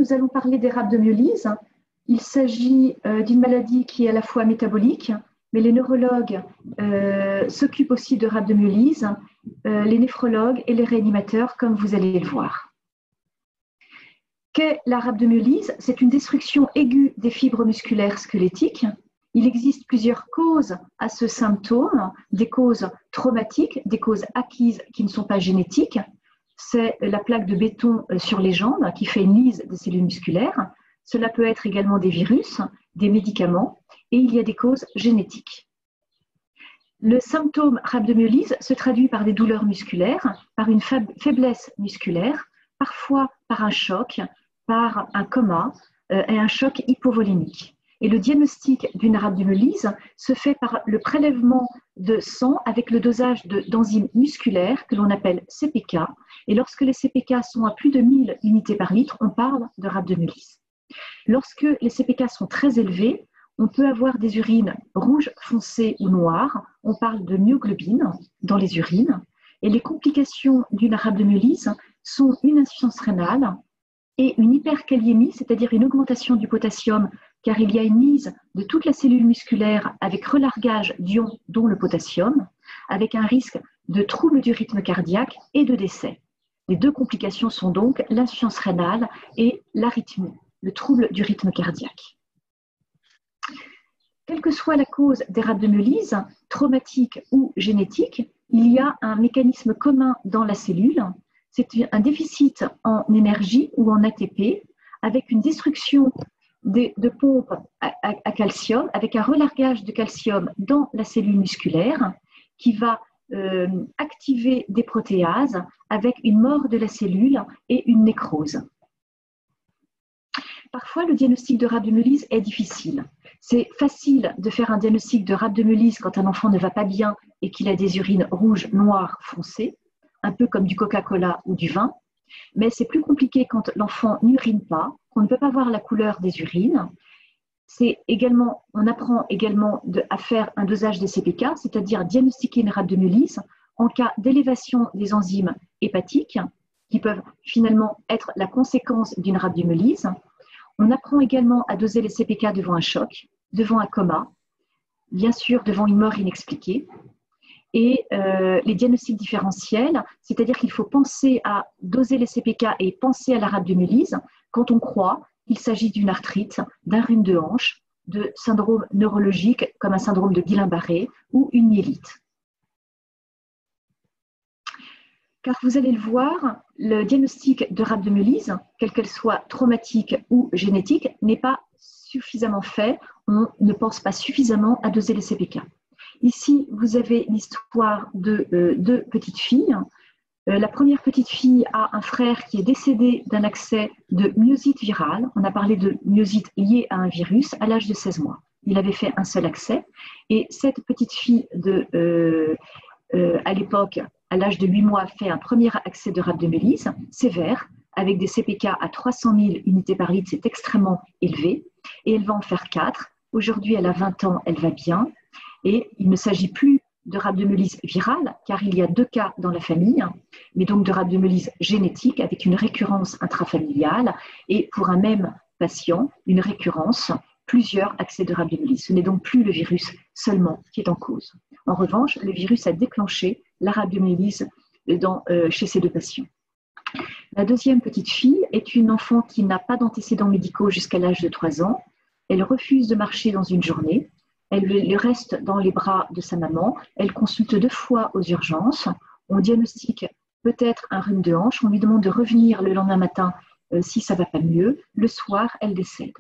nous allons parler des rhabdomyolyses. Il s'agit d'une maladie qui est à la fois métabolique, mais les neurologues s'occupent aussi de rhabdomyolyse, les néphrologues et les réanimateurs, comme vous allez le voir. Qu'est la rhabdomyolyse? C'est une destruction aiguë des fibres musculaires squelettiques. Il existe plusieurs causes à ce symptôme, des causes traumatiques, des causes acquises qui ne sont pas génétiques. C'est la plaque de béton sur les jambes qui fait une lyse des cellules musculaires. Cela peut être également des virus, des médicaments, et il y a des causes génétiques. Le symptôme rhabdomyolyse se traduit par des douleurs musculaires, par une faiblesse musculaire, parfois par un choc, par un coma et un choc hypovolémique. Et le diagnostic d'une rhabdomyolyse se fait par le prélèvement de sang avec le dosage d'enzymes musculaires que l'on appelle CPK. Et lorsque les CPK sont à plus de 1000 unités par litre, on parle de rhabdomyolyse. Lorsque les CPK sont très élevés, on peut avoir des urines rouges foncées ou noires. On parle de myoglobine dans les urines. Et les complications d'une rhabdomyolyse sont une insuffisance rénale et une hyperkaliémie, c'est-à-dire une augmentation du potassium, car il y a une lyse de toute la cellule musculaire avec relargage d'ions, dont le potassium, avec un risque de trouble du rythme cardiaque et de décès. Les deux complications sont donc l'insuffisance rénale et l'arythmie, le trouble du rythme cardiaque. Quelle que soit la cause des rhabdomyolyses, traumatique ou génétique, il y a un mécanisme commun dans la cellule. C'est un déficit en énergie ou en ATP avec une destruction de pompes à calcium, avec un relargage de calcium dans la cellule musculaire qui va activer des protéases avec une mort de la cellule et une nécrose. Parfois, le diagnostic de rhabdomyolyse est difficile. C'est facile de faire un diagnostic de rhabdomyolyse quand un enfant ne va pas bien et qu'il a des urines rouges, noires, foncées, un peu comme du Coca-Cola ou du vin, mais c'est plus compliqué quand l'enfant n'urine pas, qu'on ne peut pas voir la couleur des urines. On apprend également à faire un dosage des CPK, c'est-à-dire diagnostiquer une rhabdomyolyse en cas d'élévation des enzymes hépatiques, qui peuvent finalement être la conséquence d'une rhabdomyolyse. On apprend également à doser les CPK devant un choc, devant un coma, bien sûr devant une mort inexpliquée. Et les diagnostics différentiels, c'est-à-dire qu'il faut penser à doser les CPK et penser à la rhabdomyolyse quand on croit qu'il s'agit d'une arthrite, d'un rhume de hanche, de syndrome neurologique comme un syndrome de Guillain-Barré ou une myélite. Car vous allez le voir, le diagnostic de rhabdomyolyse, quelle qu'elle soit traumatique ou génétique, n'est pas suffisamment fait. On ne pense pas suffisamment à doser les CPK. Ici, vous avez l'histoire de deux petites filles. La première petite fille a un frère qui est décédé d'un accès de myosite virale. On a parlé de myosite liée à un virus à l'âge de 16 mois. Il avait fait un seul accès. Et cette petite fille, à l'époque, à l'âge de 8 mois, fait un premier accès de rhabdomyolyse sévère, avec des CPK à 300 000 unités par litre, c'est extrêmement élevé. Et elle va en faire 4. Aujourd'hui, elle a 20 ans, elle va bien. Et il ne s'agit plus de rhabdomyolyse virale, car il y a 2 cas dans la famille, mais donc de rhabdomyolyse génétique avec une récurrence intrafamiliale et pour un même patient, une récurrence, plusieurs accès de rhabdomyolyse. Ce n'est donc plus le virus seulement qui est en cause. En revanche, le virus a déclenché la rhabdomyolyse chez ces 2 patients. La deuxième petite fille est une enfant qui n'a pas d'antécédents médicaux jusqu'à l'âge de 3 ans. Elle refuse de marcher dans une journée. Elle reste dans les bras de sa maman. Elle consulte 2 fois aux urgences. On diagnostique peut-être un rhume de hanche. On lui demande de revenir le lendemain matin si ça ne va pas mieux. Le soir, elle décède.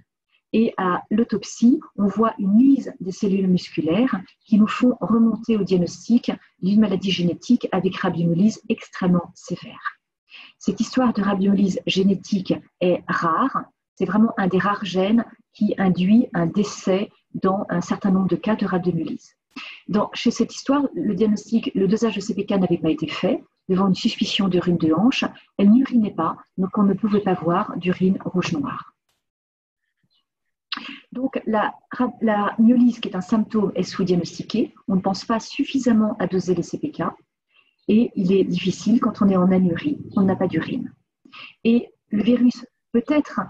Et à l'autopsie, on voit une lyse des cellules musculaires qui nous font remonter au diagnostic d'une maladie génétique avec rhabdomyolyse extrêmement sévère. Cette histoire de rhabdomyolyse génétique est rare. C'est vraiment un des rares gènes qui induit un décès dans un certain nombre de cas de rhabdomyolyse. Chez cette histoire, le dosage de CPK n'avait pas été fait devant une suspicion de rhume de hanche. Elle n'urinait pas, donc on ne pouvait pas voir d'urine rouge-noire. Donc la myolyse, qui est un symptôme, est sous-diagnostiquée. On ne pense pas suffisamment à doser les CPK et il est difficile quand on est en anurie, on n'a pas d'urine. Et le virus peut être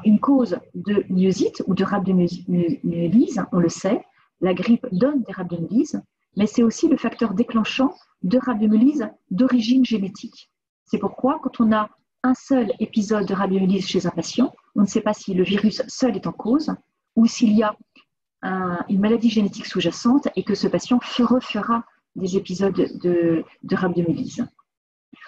une cause de myosite ou de rhabdomyolyse, on le sait, la grippe donne des rhabdomyolyses, mais c'est aussi le facteur déclenchant de rhabdomyolyse d'origine génétique. C'est pourquoi, quand on a un seul épisode de rhabdomyolyse chez un patient, on ne sait pas si le virus seul est en cause ou s'il y a une maladie génétique sous-jacente et que ce patient refera des épisodes de rhabdomyolyse.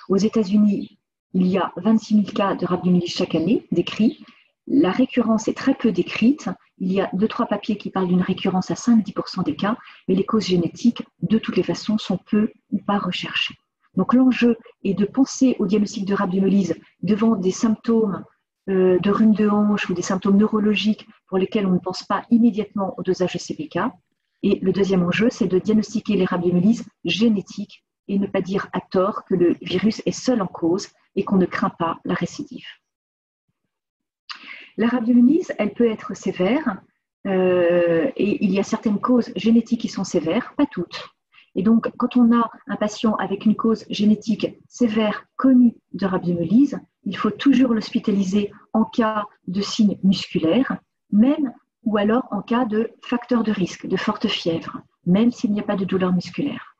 Aux États-Unis, il y a 26 000 cas de rhabdomyolyse chaque année décrits. La récurrence est très peu décrite. Il y a 2-3 papiers qui parlent d'une récurrence à 5-10% des cas, mais les causes génétiques, de toutes les façons, sont peu ou pas recherchées. Donc l'enjeu est de penser au diagnostic de rhabdomyolyse devant des symptômes de rhume de hanche ou des symptômes neurologiques pour lesquels on ne pense pas immédiatement au dosage de CPK. Et le deuxième enjeu, c'est de diagnostiquer les rhabdomyolyses génétiques et ne pas dire à tort que le virus est seul en cause et qu'on ne craint pas la récidive. La rhabdomyolyse, elle peut être sévère et il y a certaines causes génétiques qui sont sévères, pas toutes. Et donc, quand on a un patient avec une cause génétique sévère connue de rhabdomyolyse, il faut toujours l'hospitaliser en cas de signes musculaires, même ou alors en cas de facteur de risque, de forte fièvre, même s'il n'y a pas de douleur musculaire.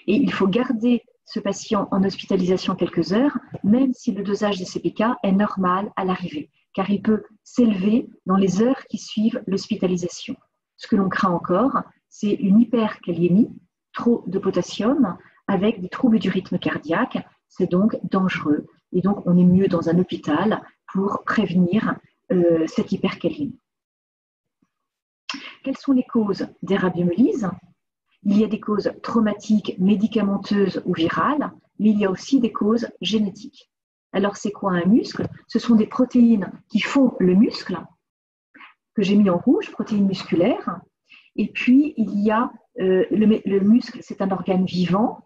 Et il faut garder ce patient en hospitalisation quelques heures, même si le dosage des CPK est normal à l'arrivée, car il peut s'élever dans les heures qui suivent l'hospitalisation. Ce que l'on craint encore, c'est une hyperkaliémie, trop de potassium, avec des troubles du rythme cardiaque. C'est donc dangereux. Et donc, on est mieux dans un hôpital pour prévenir cette hyperkaliémie. Quelles sont les causes des rhabdomyolyses? Il y a des causes traumatiques, médicamenteuses ou virales, mais il y a aussi des causes génétiques. Alors, c'est quoi un muscle? Ce sont des protéines qui font le muscle, que j'ai mis en rouge, protéines musculaires. Et puis, il y a le muscle, c'est un organe vivant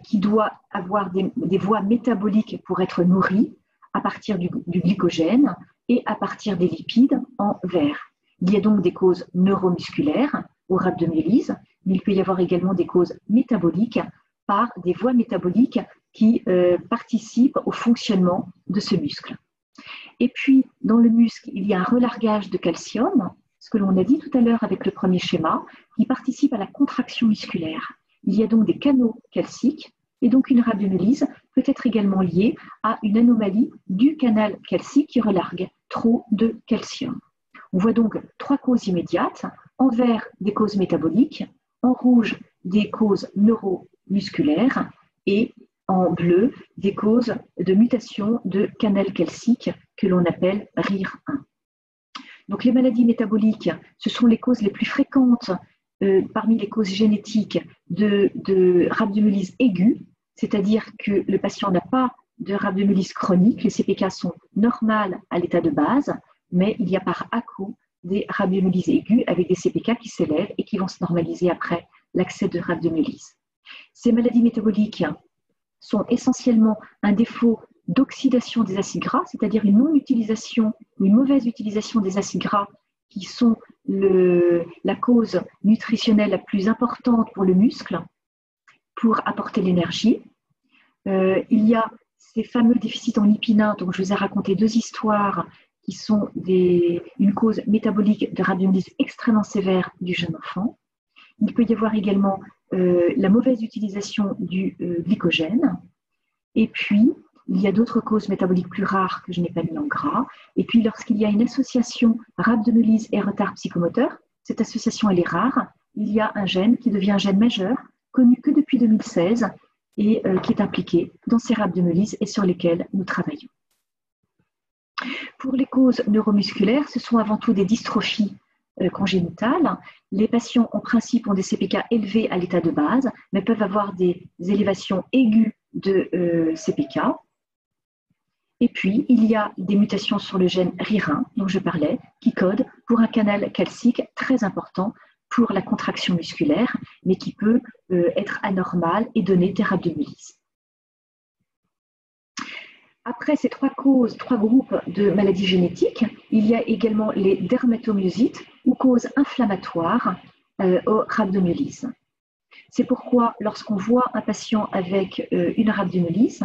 qui doit avoir des voies métaboliques pour être nourri à partir du glycogène et à partir des lipides en vert. Il y a donc des causes neuromusculaires au rhabdomyolyse, mais il peut y avoir également des causes métaboliques par des voies métaboliques qui participent au fonctionnement de ce muscle. Et puis, dans le muscle, il y a un relargage de calcium, ce que l'on a dit tout à l'heure avec le premier schéma, qui participe à la contraction musculaire. Il y a donc des canaux calciques, et donc une rhabdomyolyse peut être également liée à une anomalie du canal calcique qui relargue trop de calcium. On voit donc 3 causes immédiates, en vert des causes métaboliques, en rouge des causes neuromusculaires et en bleu des causes de mutation de canal calcique que l'on appelle RIR1. Donc les maladies métaboliques, ce sont les causes les plus fréquentes parmi les causes génétiques de rhabdomyolyse aiguë, c'est-à-dire que le patient n'a pas de rhabdomyolyse chronique, les CPK sont normales à l'état de base, mais il y a par à-coup des rhabdomyolyses aiguës avec des CPK qui s'élèvent et qui vont se normaliser après l'accès de rhabdomyolyse. Ces maladies métaboliques sont essentiellement un défaut d'oxydation des acides gras, c'est-à-dire une non-utilisation ou une mauvaise utilisation des acides gras qui sont la cause nutritionnelle la plus importante pour le muscle pour apporter l'énergie. Il y a ces fameux déficits en lipinin, dont je vous ai raconté 2 histoires qui sont une cause métabolique de rhabdomyolyse extrêmement sévère du jeune enfant. Il peut y avoir également la mauvaise utilisation du glycogène. Et puis, il y a d'autres causes métaboliques plus rares que je n'ai pas mis en gras. Et puis, lorsqu'il y a une association rhabdomyolyse et retard psychomoteur, cette association elle est rare. Il y a un gène qui devient un gène majeur, connu que depuis 2016 et qui est impliqué dans ces rhabdomyolyses et sur lesquelles nous travaillons. Pour les causes neuromusculaires, ce sont avant tout des dystrophies congénitales. Les patients, en principe, ont des CPK élevés à l'état de base, mais peuvent avoir des élévations aiguës de CPK. Et puis, il y a des mutations sur le gène RIR1, dont je parlais, qui code pour un canal calcique très important pour la contraction musculaire, mais qui peut être anormal et donner des rhabdomyolyses. Après ces 3 groupes de maladies génétiques, il y a également les dermatomyosites ou causes inflammatoires aux rhabdomyolyses. C'est pourquoi lorsqu'on voit un patient avec une rhabdomyolyse,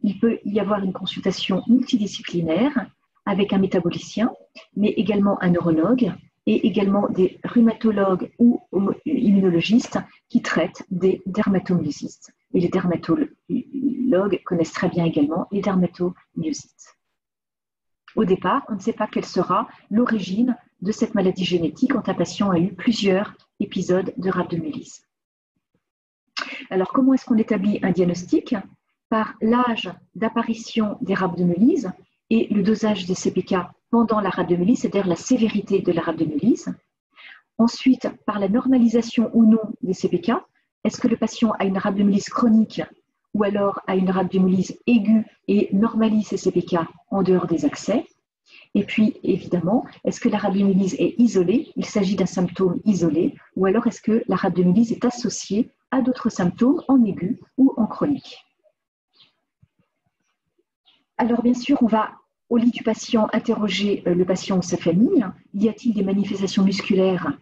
il peut y avoir une consultation multidisciplinaire avec un métabolicien, mais également un neurologue et également des rhumatologues ou immunologistes qui traitent des dermatomyosites. Et les dermatologues connaissent très bien également les dermatomyosites. Au départ, on ne sait pas quelle sera l'origine de cette maladie génétique quand un patient a eu plusieurs épisodes de rhabdomyolyse. Alors, comment est-ce qu'on établit un diagnostic? Par l'âge d'apparition des rhabdomyolyses et le dosage des CPK pendant la rhabdomyolyse, c'est-à-dire la sévérité de la rhabdomyolyse. Ensuite, par la normalisation ou non des CPK, est-ce que le patient a une rhabdomyolyse chronique ou alors a une rhabdomyolyse aiguë et normalise ses CPK en dehors des accès? Et puis, évidemment, est-ce que la rhabdomyolyse est isolée? Il s'agit d'un symptôme isolé, ou alors est-ce que la rhabdomyolyse est associée à d'autres symptômes en aigu ou en chronique? Alors, bien sûr, on va, au lit du patient, interroger le patient ou sa famille. Y a-t-il des manifestations musculaires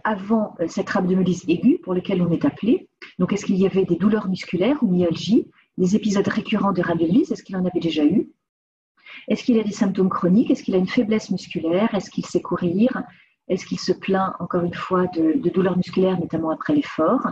avant cette rhabdomyolyse aiguë pour lesquelles on est appelé? Donc, est-ce qu'il y avait des douleurs musculaires ou myalgie, des épisodes récurrents de rhabdomyolyse? Est-ce qu'il en avait déjà eu? Est-ce qu'il a des symptômes chroniques? Est-ce qu'il a une faiblesse musculaire? Est-ce qu'il sait courir? Est-ce qu'il se plaint, encore une fois, de douleurs musculaires, notamment après l'effort?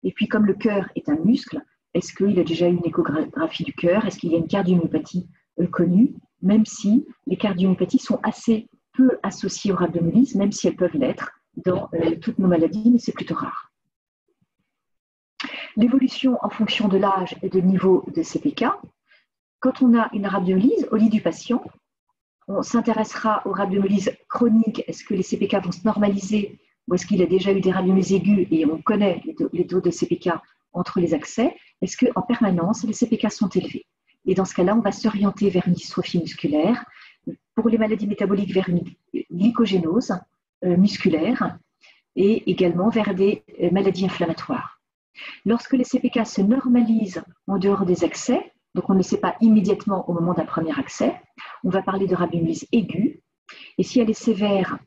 Et puis, comme le cœur est un muscle, est-ce qu'il a déjà eu une échographie du cœur? Est-ce qu'il y a une cardiomyopathie connue? Même si les cardiomyopathies sont assez peu associées aux rhabdomyolyses, même si elles peuvent l'être dans toutes nos maladies, mais c'est plutôt rare. L'évolution en fonction de l'âge et de niveau de CPK. Quand on a une rhabdomyolyse au lit du patient, on s'intéressera aux rhabdomyolyses chroniques. Est-ce que les CPK vont se normaliser ou est-ce qu'il a déjà eu des rhabdomyolyses aiguës et on connaît les taux de CPK entre les accès? Est-ce qu'en permanence, les CPK sont élevés? Et dans ce cas-là, on va s'orienter vers une dystrophie musculaire. Pour les maladies métaboliques, vers une glycogénose musculaire et également vers des maladies inflammatoires. Lorsque les CPK se normalisent en dehors des accès, donc on ne le sait pas immédiatement au moment d'un premier accès, on va parler de rhabdomyolyse aiguë. Et si elle est sévère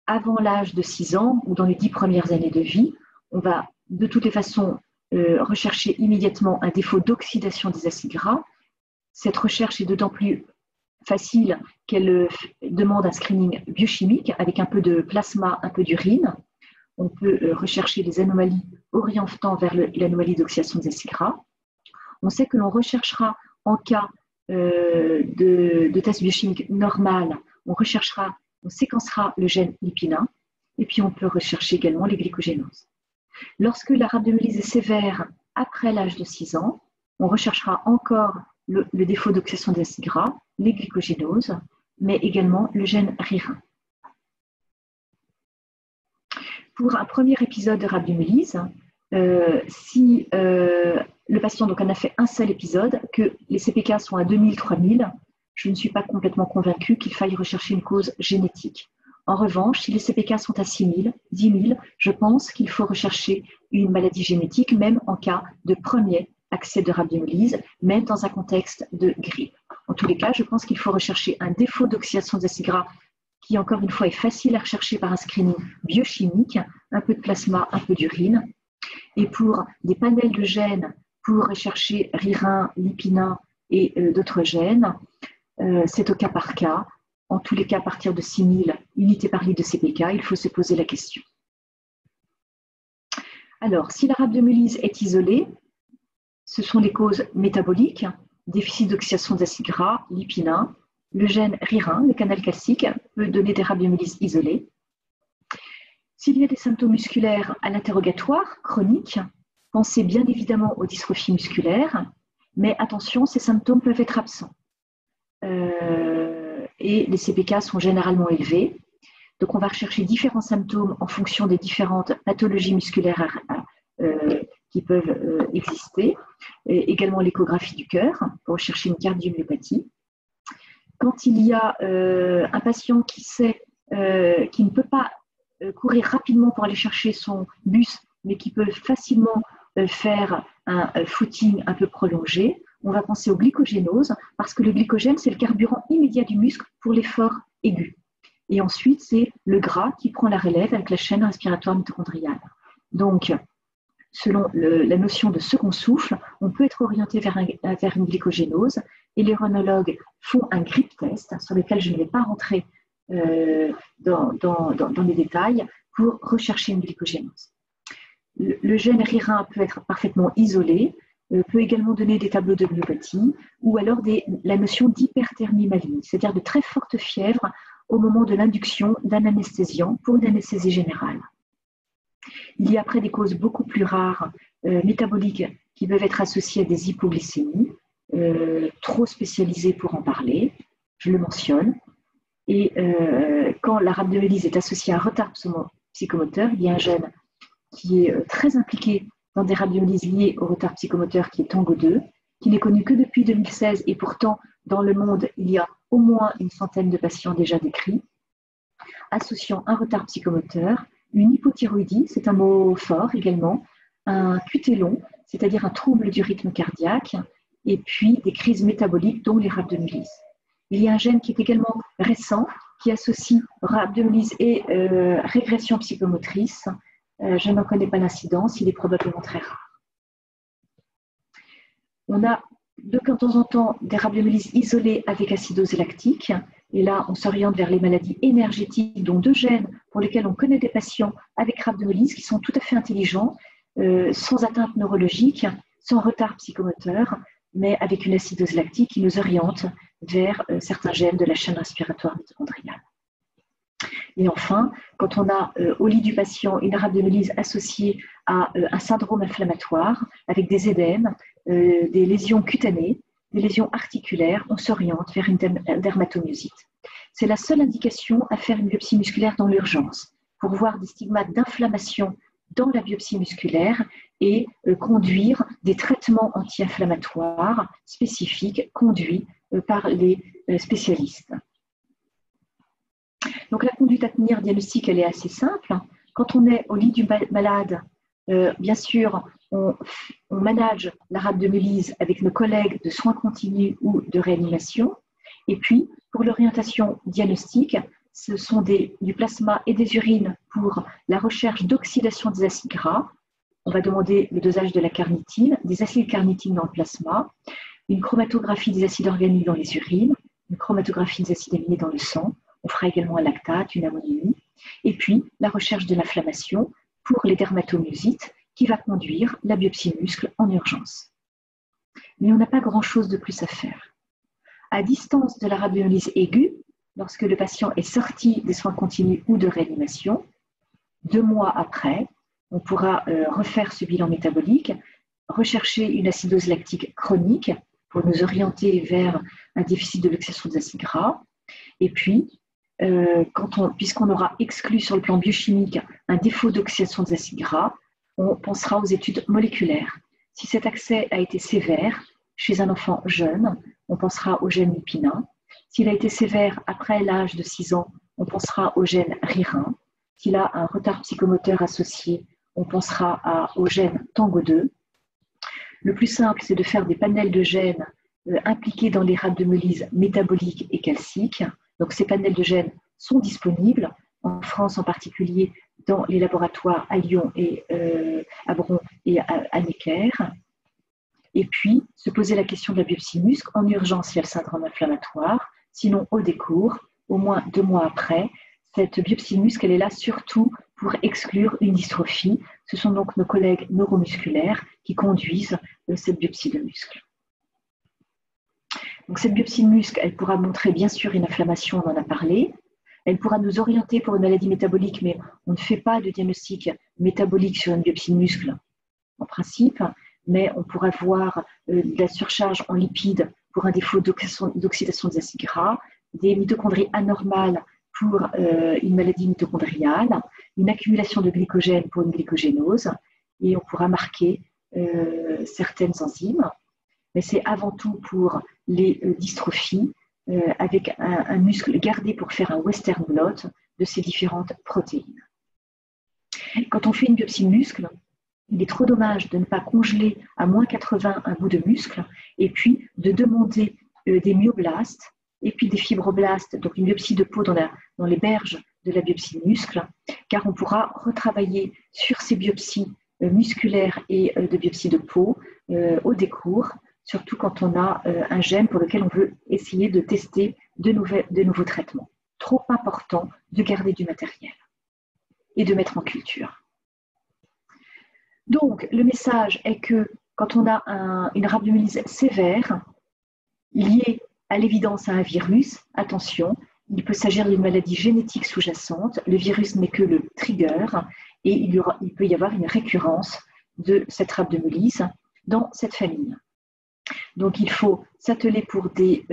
avant l'âge de 6 ans ou dans les 10 premières années de vie, on va de toutes les façons rechercher immédiatement un défaut d'oxydation des acides gras. Cette recherche est d'autant plus facile qu'elle demande un screening biochimique avec un peu de plasma, un peu d'urine. On peut rechercher les anomalies orientant vers l'anomalie d'oxydation des acides gras. On sait que l'on recherchera en cas de test biochimique normal, on séquencera le gène lipinin et puis on peut rechercher également les glycogénoses. Lorsque la rhabdomyolyse est sévère après l'âge de 6 ans, on recherchera encore le défaut d'oxydation des acides gras, les glycogénoses, mais également le gène ririn. Pour un premier épisode de rhabdomyolyse, si le patient donc, en a fait un seul épisode, que les CPK sont à 2000, 3000, je ne suis pas complètement convaincue qu'il faille rechercher une cause génétique. En revanche, si les CPK sont à 6000, 10 000, je pense qu'il faut rechercher une maladie génétique, même en cas de premier accès de rhabdomyolyse, même dans un contexte de grippe. En tous les cas, je pense qu'il faut rechercher un défaut d'oxydation des acides gras qui, encore une fois, est facile à rechercher par un screening biochimique, un peu de plasma, un peu d'urine. Et pour des panels de gènes, pour rechercher ririn, lipinin et d'autres gènes, c'est au cas par cas. En tous les cas, à partir de 6000 unités par litre de CPK, il faut se poser la question. Alors, si la rhabdomyolyse est isolée, ce sont les causes métaboliques, déficit d'oxydation d'acides gras, lipinin, le gène ririn, le canal calcique, peut donner des rhabdomyolyses isolées. S'il y a des symptômes musculaires à l'interrogatoire, chroniques, pensez bien évidemment aux dystrophies musculaires, mais attention, ces symptômes peuvent être absents. Et les CPK sont généralement élevés. Donc, on va rechercher différents symptômes en fonction des différentes pathologies musculaires qui peuvent exister. Et également l'échographie du cœur pour rechercher une cardiomyopathie. Quand il y a un patient qui ne peut pas courir rapidement pour aller chercher son bus, mais qui peut facilement faire un footing un peu prolongé, on va penser aux glycogénoses, parce que le glycogène, c'est le carburant immédiat du muscle pour l'effort aigu. Et ensuite, c'est le gras qui prend la relève avec la chaîne respiratoire mitochondriale. Donc, selon la notion de second souffle, on peut être orienté vers une glycogénose et les rhénologues font un grip test sur lequel je ne vais pas rentrer dans les détails pour rechercher une glycogénose. Le gène ririn peut être parfaitement isolé, peut également donner des tableaux de myopathie ou alors la notion d'hyperthermie maligne, c'est-à-dire de très forte fièvre au moment de l'induction d'un anesthésiant pour une anesthésie générale. Il y a après des causes beaucoup plus rares métaboliques qui peuvent être associées à des hypoglycémies, trop spécialisées pour en parler, je le mentionne. Et quand la rhabdomyolyse est associée à un retard psychomoteur, il y a un gène qui est très impliqué dans des rhabdomyolyses liées au retard psychomoteur qui est TANGO2, qui n'est connu que depuis 2016 et pourtant dans le monde il y a au moins une centaine de patients déjà décrits, associant un retard psychomoteur, une hypothyroïdie, c'est un mot fort également, un QT long, c'est-à-dire un trouble du rythme cardiaque, et puis des crises métaboliques dont les rhabdomyolyses. Il y a un gène qui est également récent, qui associe rhabdomyolyse et régression psychomotrice. Je n'en connais pas l'incidence, il est probablement très rare. On a de temps en temps des rhabdomyolyses isolées avec acidose lactique. Et là, on s'oriente vers les maladies énergétiques, dont 2 gènes pour lesquels on connaît des patients avec rhabdomyolyse qui sont tout à fait intelligents, sans atteinte neurologique, sans retard psychomoteur, mais avec une acidose lactique qui nous oriente vers certains gènes de la chaîne respiratoire mitochondriale. Et enfin, quand on a au lit du patient une rhabdomyolyse associée à un syndrome inflammatoire avec des édèmes, des lésions cutanées, des lésions articulaires, on s'oriente vers une dermatomyosite. C'est la seule indication à faire une biopsie musculaire dans l'urgence pour voir des stigmates d'inflammation dans la biopsie musculaire et conduire des traitements anti-inflammatoires spécifiques conduits par les spécialistes. Donc la conduite à tenir diagnostique, elle est assez simple. Quand on est au lit du malade, bien sûr, on manage la rhabdomyolyse avec nos collègues de soins continus ou de réanimation. Et puis, pour l'orientation diagnostique, ce sont du plasma et des urines pour la recherche d'oxydation des acides gras. On va demander le dosage de la carnitine, des acides carnitines dans le plasma, une chromatographie des acides organiques dans les urines, une chromatographie des acides aminés dans le sang. On fera également un lactate, une ammonémie. Et puis, la recherche de l'inflammation pour les dermatomyosites qui va conduire la biopsie muscle en urgence. Mais on n'a pas grand-chose de plus à faire. À distance de la rhabdomyolyse aiguë, lorsque le patient est sorti des soins continus ou de réanimation, 2 mois après, on pourra refaire ce bilan métabolique, rechercher une acidose lactique chronique pour nous orienter vers un déficit de l'oxydation des acides gras. Et puis, puisqu'on aura exclu sur le plan biochimique un défaut d'oxydation des acides gras, on pensera aux études moléculaires. Si cet accès a été sévère chez un enfant jeune, on pensera au gène lipinin. S'il a été sévère après l'âge de 6 ans, on pensera au gène ririn. S'il a un retard psychomoteur associé, on pensera au gène TANGO2. Le plus simple, c'est de faire des panels de gènes impliqués dans les rhabdomyolyses métaboliques et calciques. Donc ces panels de gènes sont disponibles, en France en particulier, dans les laboratoires à Lyon et à Bron et à Necker. Et puis, se poser la question de la biopsie muscle en urgence s'il y a le syndrome inflammatoire, sinon au décours, au moins 2 mois après. Cette biopsie muscle, elle est là surtout pour exclure une dystrophie. Ce sont donc nos collègues neuromusculaires qui conduisent cette biopsie de muscle. Donc cette biopsie de muscle, elle pourra montrer bien sûr une inflammation, on en a parlé. Elle pourra nous orienter pour une maladie métabolique, mais on ne fait pas de diagnostic métabolique sur une biopsie de muscle en principe, mais on pourra voir de la surcharge en lipides pour un défaut d'oxydation des acides gras, des mitochondries anormales pour une maladie mitochondriale, une accumulation de glycogène pour une glycogénose, et on pourra marquer certaines enzymes. Mais c'est avant tout pour les dystrophies, avec un muscle gardé pour faire un western blot de ces différentes protéines. Quand on fait une biopsie de muscle, il est trop dommage de ne pas congeler à moins 80 un bout de muscle et puis de demander des myoblastes et puis des fibroblastes, donc une biopsie de peau dans les berges de la biopsie de muscle, car on pourra retravailler sur ces biopsies musculaires et de biopsie de peau au décours surtout quand on a un gène pour lequel on veut essayer de tester de nouveaux traitements. Trop important de garder du matériel et de mettre en culture. Donc, le message est que quand on a une rhabdomyolyse sévère, liée à l'évidence à un virus, attention, il peut s'agir d'une maladie génétique sous-jacente, le virus n'est que le trigger, et il peut y avoir une récurrence de cette rhabdomyolyse dans cette famille. Donc, il faut s'atteler pour des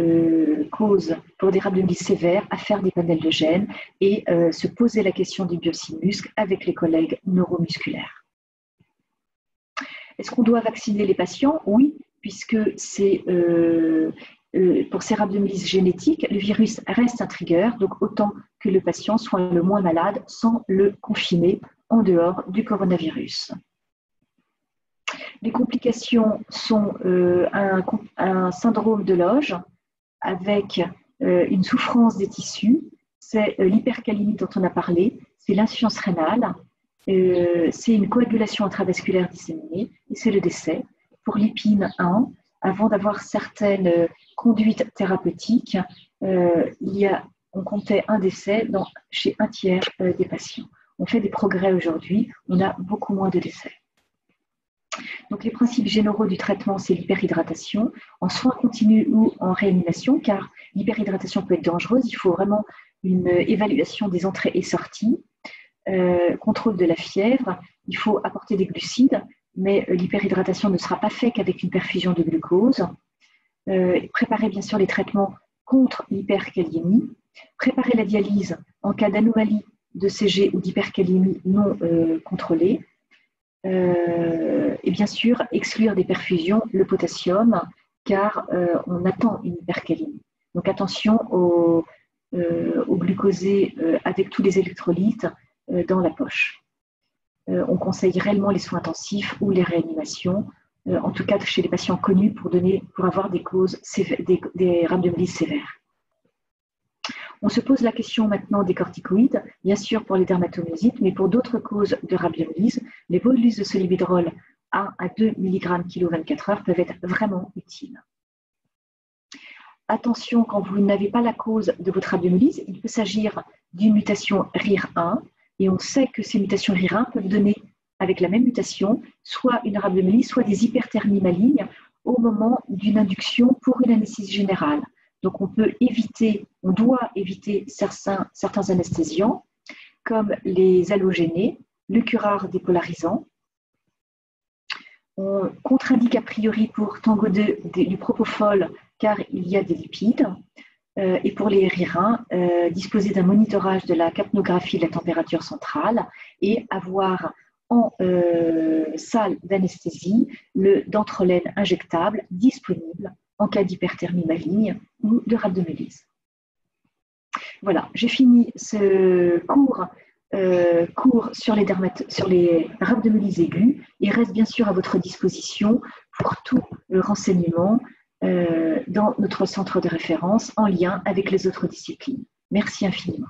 causes, pour des rhabdomyolyses sévères, à faire des panels de gènes et se poser la question du biopsimuscle avec les collègues neuromusculaires. Est-ce qu'on doit vacciner les patients? Oui, puisque c'est pour ces rhabdomyolyses génétiques, le virus reste un trigger, donc autant que le patient soit le moins malade sans le confiner en dehors du coronavirus. Les complications sont un syndrome de Loge avec une souffrance des tissus, c'est l'hypercalémie dont on a parlé, c'est l'insuffisance rénale, c'est une coagulation intravasculaire disséminée et c'est le décès. Pour l'IPIN 1, avant d'avoir certaines conduites thérapeutiques, on comptait un décès chez un tiers des patients. On fait des progrès aujourd'hui, on a beaucoup moins de décès. Donc les principes généraux du traitement, c'est l'hyperhydratation, en soins continus ou en réanimation, car l'hyperhydratation peut être dangereuse, il faut vraiment une évaluation des entrées et sorties, contrôle de la fièvre, il faut apporter des glucides, mais l'hyperhydratation ne sera pas faite qu'avec une perfusion de glucose. Préparer bien sûr les traitements contre l'hyperkaliémie, préparer la dialyse en cas d'anomalie de CG ou d'hyperkaliémie non contrôlée, et bien sûr exclure des perfusions le potassium, car on attend une hypercalémie. Donc attention au glucosé avec tous les électrolytes dans la poche. On conseille réellement les soins intensifs ou les réanimations, en tout cas chez les patients connus pour avoir des causes des rhabdomyolyses sévères. On se pose la question maintenant des corticoïdes, bien sûr pour les dermatomyosites, mais pour d'autres causes de rhabdomyolyse, les boluses de solibédrol 1 à 2 mg kg 24 heures peuvent être vraiment utiles. Attention, quand vous n'avez pas la cause de votre rhabdomyolyse, il peut s'agir d'une mutation RIR1, et on sait que ces mutations RIR1 peuvent donner, avec la même mutation, soit une rhabdomyolyse, soit des hyperthermies malignes au moment d'une induction pour une anesthésie générale. Donc on doit éviter certains anesthésiants, comme les halogénés, le curare dépolarisant. On contre-indique a priori pour Tango 2 du propofol, car il y a des lipides. Et pour les RIR1, disposer d'un monitorage de la capnographie de la température centrale et avoir en salle d'anesthésie le dantrolène injectable disponible en cas d'hyperthermie maligne ou de rhabdomyolyse. Voilà, j'ai fini ce cours sur les rhabdomyolyses aiguës et reste bien sûr à votre disposition pour tout renseignement dans notre centre de référence en lien avec les autres disciplines. Merci infiniment.